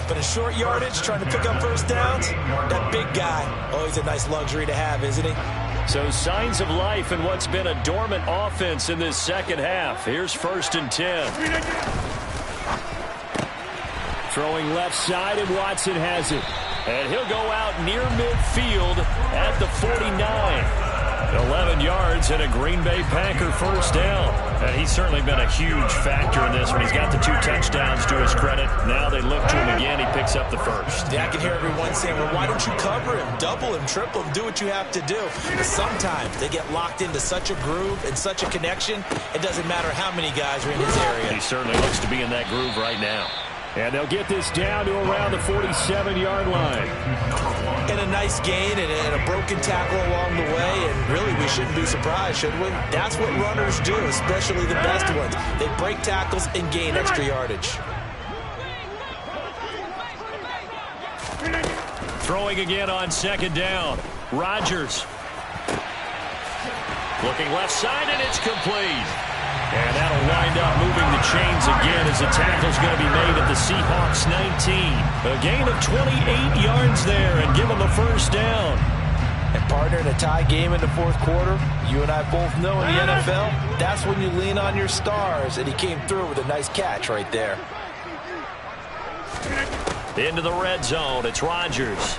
S3: But in short yardage, trying to pick up 1st downs, that big guy, always a nice luxury to have, isn't he?
S2: So signs of life in what's been a dormant offense in this 2nd half. Here's 1st and 10. Throwing left side, and Watson has it. And he'll go out near midfield at the 49. 11 yards and a Green Bay Packer 1st down. And he's certainly been a huge factor in this one. He's got the 2 touchdowns to his credit. Now they look to him again. He picks up the 1st.
S3: Yeah, I can hear everyone saying, well, why don't you cover him, double him, triple him, do what you have to do. But sometimes they get locked into such a groove and such a connection, it doesn't matter how many guys are in his area.
S2: He certainly looks to be in that groove right now. And they'll get this down to around the 47-yard line.
S6: And a nice gain and a broken tackle along the way, and really we shouldn't be surprised, should we? That's what runners do, especially the best ones. They break tackles and gain extra yardage.
S2: Throwing again on second down. Rodgers. Looking left side, and it's complete. And that'll wind up moving the chains again as the tackle's going to be made at the Seahawks 19. A gain of 28 yards there and give them a first down.
S6: And partner, in a tie game in the fourth quarter, you and I both know in the NFL, that's when you lean on your stars, and he came through with a nice catch right there.
S2: Into the red zone, it's Rodgers.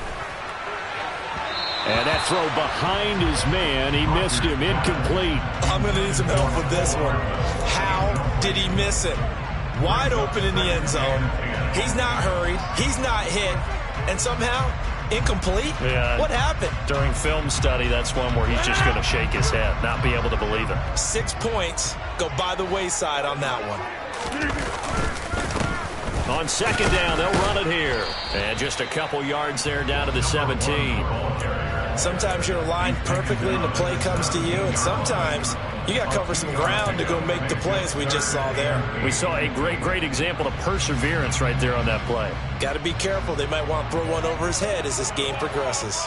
S2: And that throw behind his man, he missed him, incomplete.
S6: I'm going to need some help with this one. How did he miss it? Wide open in the end zone. He's not hurried, he's not hit, and somehow incomplete?
S2: Yeah.
S6: What happened?
S2: During film study, that's one where he's just going to shake his head, not be able to believe it.
S6: 6 points go by the wayside on that one.
S2: On second down, they'll run it here. And just a couple yards there down to the 17.
S6: Sometimes you're aligned perfectly and the play comes to you, and sometimes you got to cover some ground to go make the plays we just saw there.
S2: We saw a great example of perseverance right there on that play.
S6: Got to be careful. They might want to throw one over his head as this game progresses.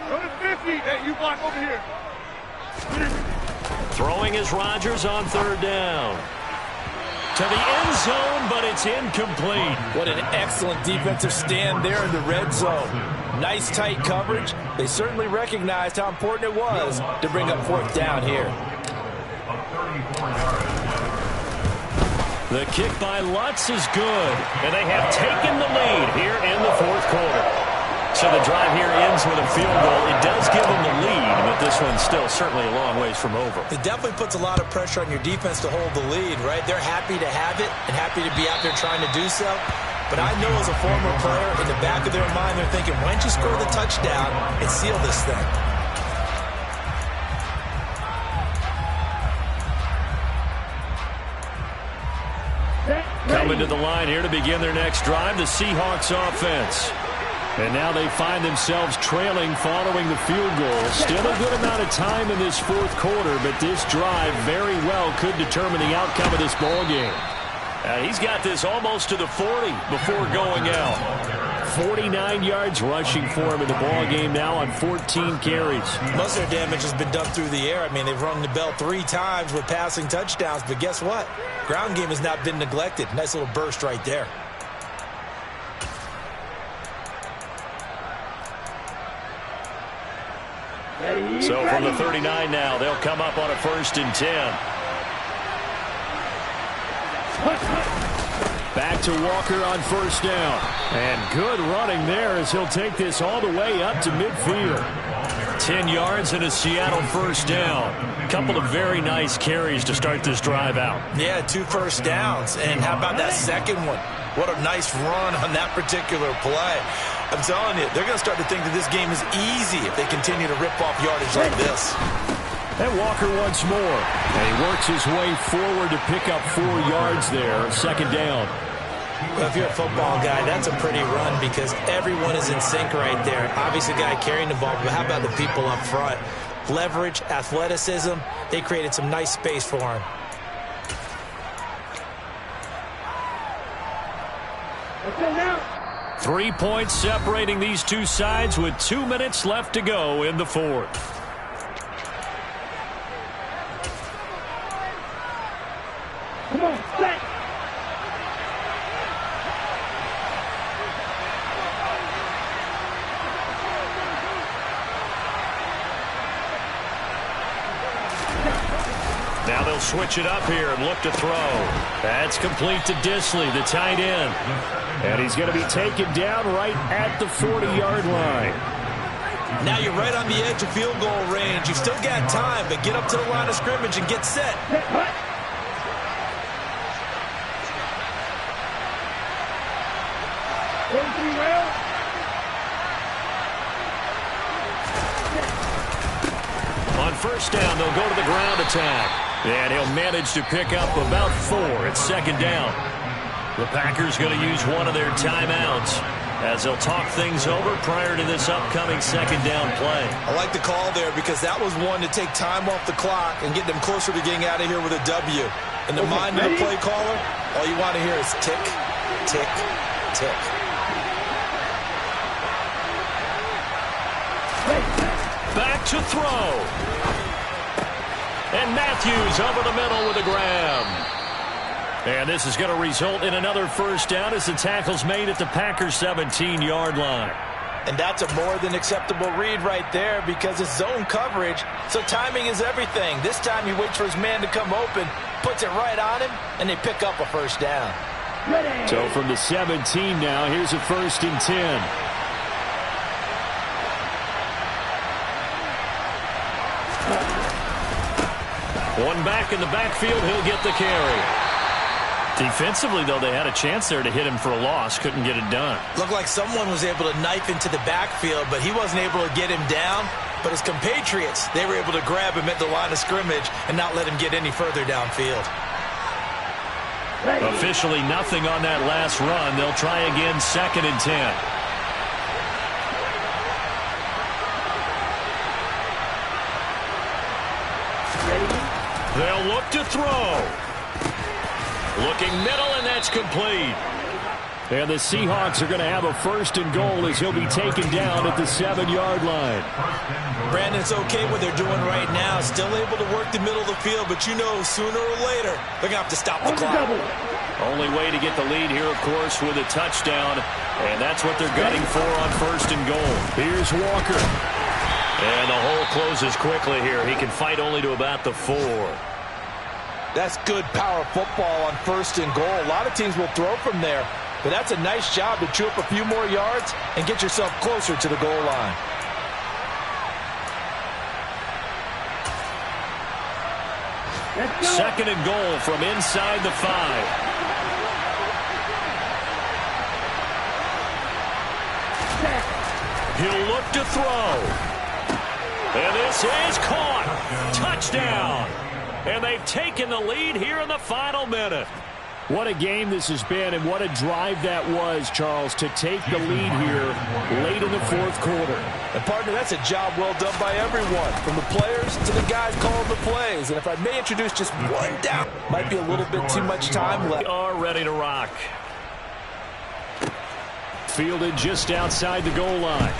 S5: Go to 50. Hey, you block over here.
S2: Throwing is Rodgers on third down. To the end zone, but it's incomplete.
S6: What an excellent defensive stand there in the red zone. Nice tight coverage. They certainly recognized how important it was to bring up fourth down here.
S2: The kick by Lutz is good, and they have taken the lead here in the fourth quarter. So the drive here ends with a field goal. It does give them the lead, but this one's still certainly a long ways from over.
S6: It definitely puts a lot of pressure on your defense to hold the lead, right? They're happy to have it and happy to be out there trying to do so. But I know as a former player, in the back of their mind, they're thinking, why don't you score the touchdown and seal this thing?
S2: Coming to the line here to begin their next drive, the Seahawks offense. And now they find themselves trailing following the field goal. Still a good amount of time in this fourth quarter, but this drive very well could determine the outcome of this ball game. He's got this almost to the 40 before going out. 49 yards rushing for him in the ball game now on 14 carries.
S6: Most of their damage has been done through the air. I mean, they've rung the bell 3 times with passing touchdowns, but guess what? Ground game has not been neglected. Nice little burst right there.
S2: So from the 39 now, they'll come up on a 1st and 10. Back to Walker on 1st down. And good running there as he'll take this all the way up to midfield. 10 yards and a Seattle 1st down. Couple of very nice carries to start this drive out.
S6: Yeah, 2 first downs. And how about that second one? What a nice run on that particular play. I'm telling you, they're going to start to think that this game is easy if they continue to rip off yardage like this.
S2: And Walker once more. And he works his way forward to pick up 4 yards there. 2nd down.
S6: Well, if you're a football guy, that's a pretty run because everyone is in sync right there. Obviously, the guy carrying the ball, but how about the people up front? Leverage, athleticism, they created some nice space for him.
S5: Okay, now.
S2: 3 points separating these two sides with 2 minutes left to go in the fourth.
S5: Come on, set.
S2: Now they'll switch it up here and look to throw. That's complete to Disley, the tight end. And he's going to be taken down right at the 40-yard line.
S6: Now you're right on the edge of field goal range. You've still got time, but get up to the line of scrimmage and get set.
S2: On 1st down, they'll go to the ground attack. And he'll manage to pick up about 4 at 2nd down. The Packers going to use one of their timeouts as they'll talk things over prior to this upcoming second down play.
S6: I like the call there because that was one to take time off the clock and get them closer to getting out of here with a W. In the mind of the play caller, all you want to hear is tick, tick, tick.
S2: Back to throw. And Matthews over the middle with a grab. And this is going to result in another first down as the tackle's made at the Packers' 17-yard line.
S3: And that's a more than acceptable read right there because it's zone coverage, so timing is everything. This time he waits for his man to come open, puts it right on him, and they pick up a first down.
S2: So from the 17 now, here's a 1st and 10. One back in the backfield, he'll get the carry. Defensively, though, they had a chance there to hit him for a loss. Couldn't get it done.
S6: Looked like someone was able to knife into the backfield, but he wasn't able to get him down. But his compatriots, they were able to grab him at the line of scrimmage and not let him get any further downfield.
S2: Officially nothing on that last run. They'll try again 2nd and 10. They'll look to throw. Looking middle, and that's complete. And the Seahawks are going to have a 1st and goal as he'll be taken down at the 7-yard line.
S6: Brandon, it's okay what they're doing right now. Still able to work the middle of the field, but you know sooner or later they're going to have to stop the clock.
S2: Only way to get the lead here, of course, with a touchdown. And that's what they're gunning for on 1st and goal. Here's Walker. And the hole closes quickly here. He can fight only to about the 4.
S3: That's good power football on 1st and goal. A lot of teams will throw from there, but that's a nice job to chew up a few more yards and get yourself closer to the goal line.
S2: Second and goal from inside the 5. He'll look to throw. And this is caught. Touchdown. And they've taken the lead here in the final minute. What a game this has been, and what a drive that was, Charles, to take the lead here late in the 4th quarter.
S3: And, partner, that's a job well done by everyone, from the players to the guys calling the plays. And if I may introduce just one down, might be a little bit too much time left.
S2: We are ready to rock. Fielded just outside the goal line.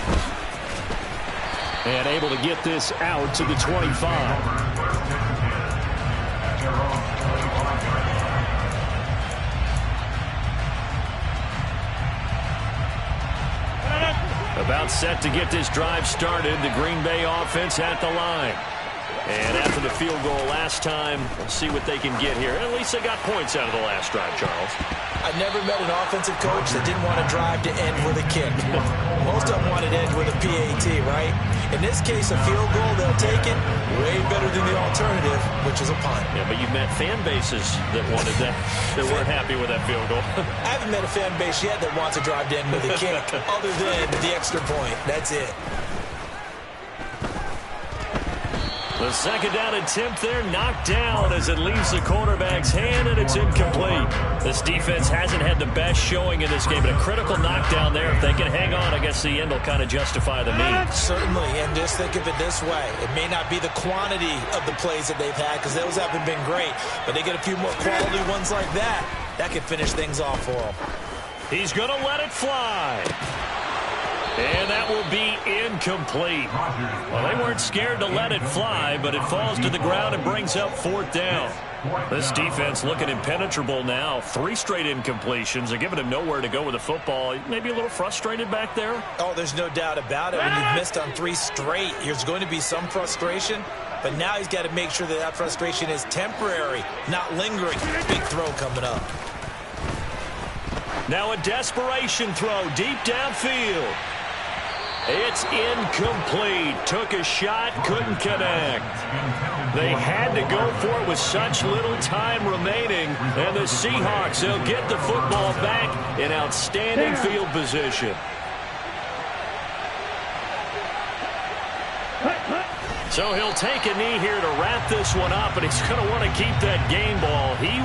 S2: And able to get this out to the 25. About set to get this drive started. The Green Bay offense at the line. And after the field goal last time, we'll see what they can get here. At least they got points out of the last drive, Charles.
S6: I never met an offensive coach that didn't want to drive to end with a kick. Most of them wanted to end with a PAT, right? In this case, a field goal, they'll take it. Way better than the alternative, which is a punt.
S2: Yeah, but you've met fan bases that wanted that, that weren't happy with that field goal.
S6: I haven't met a fan base yet that wants to drive to end with a kick, other than the extra point. That's it.
S2: The second down attempt there knocked down as it leaves the quarterback's hand, and it's incomplete. This defense hasn't had the best showing in this game, but a critical knockdown there. If they can hang on, I guess the end will kind of justify the means.
S6: Certainly, and just think of it this way. It may not be the quantity of the plays that they've had, because those haven't been great, but they get a few more quality ones like that. That could finish things off for them.
S2: He's going to let it fly. And that will be incomplete. Well, they weren't scared to let it fly, but it falls to the ground and brings up 4th down. This defense looking impenetrable now. 3 straight incompletions. They're giving him nowhere to go with the football. Maybe a little frustrated back there.
S6: Oh, there's no doubt about it. When you've missed on 3 straight, there's going to be some frustration. But now he's got to make sure that that frustration is temporary, not lingering. Big throw coming up.
S2: Now a desperation throw deep downfield. It's incomplete. Took a shot, couldn't connect. They had to go for it with such little time remaining. And the Seahawks, they'll get the football back in outstanding field position. So he'll take a knee here to wrap this one up, and he's going to want to keep that game ball. He